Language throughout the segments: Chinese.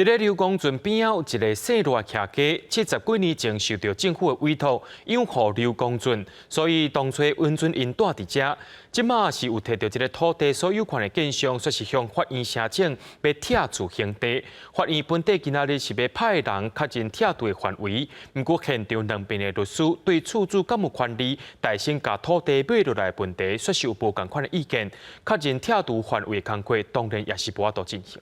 伫咧刘公圳边仔有一个姓罗客家，70几年前受到政府的委托养护刘公圳，所以当初允准因住伫遮。即马是有摕到这个土地所有权的建商，说是向法院申请要拆除刑地。法院本地今仔日是要派人确认拆除的范围，不过现场两边的律师对厝主敢有权利大声甲土地买落来的问题，说是有无共款的意见。确认拆除范围的工作，当然也是无法度进行。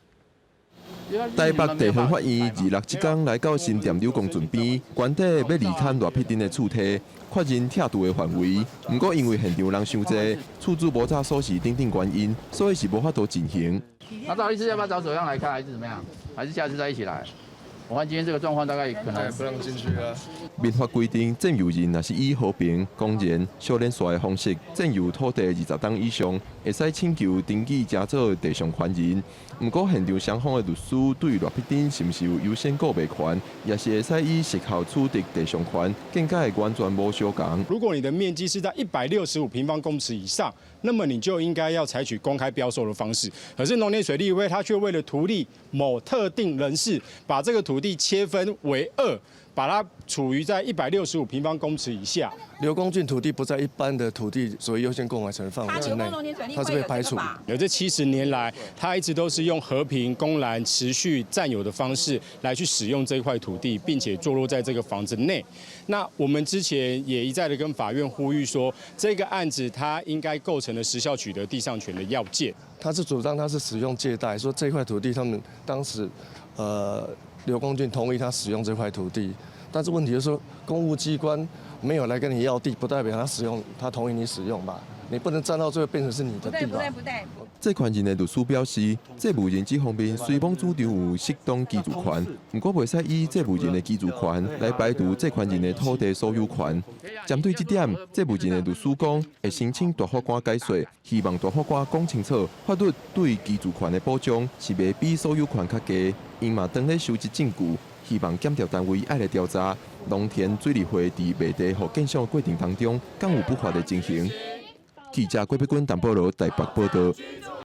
台北地方法院26即天来到新店刘公圳边，原底要离砍偌匹丁的厝体，确认拆除的范围。不过因为现场人伤济，厝主无查所示等等原因，所以是无法度进行。那赵律师要不要找首相来看，还是怎么样？还是下次再一起来？我看今天这个状况，大概可能不让进去啊。民法规定，占有人若是以和平、公然、少年耍的方式占有土地20档以上，会使请求登记加做地上权人。不过现场双方的律师对偌匹丁是毋是有优先购买权，也是会使以时效取得地上权，见解完全无相同。如果你的面积是在165平方公尺以上，那么你就应该要采取公开标售的方式。可是农田水利委他却为了图利某特定人士，把这个土地切分为2。 把它处于在165平方公尺以下。刘公圳土地不在一般的土地所谓优先购买权范围之内，它是被排除。有这70年来，它一直都是用和平、公然、持续占有的方式来去使用这块土地，并且坐落在这个房子内。那我们之前也一再的跟法院呼吁说，这个案子它应该构成了时效取得地上权的要件。他是主张他是使用借贷，说这块土地他们当时刘公圳同意他使用这块土地，但是问题就是说，公务机关没有来跟你要地，不代表他使用，他同意你使用吧？你不能占到最后变成是你的地吧？不对。这权人的律师表示，这无人这方面虽帮主张有适当居住权，不过袂使以这无人的居住权来排除这权人的土地所有权。针对这点，这无人的律师讲会申请大法官解说，希望大法官讲清楚，法律对居住权的保障是袂比所有权较低。因嘛当咧收集证据，希望检调单位爱来调查农田水利会伫卖地和建商过程当中，敢有不法的情形。记者郭碧君、陈保罗台北报道。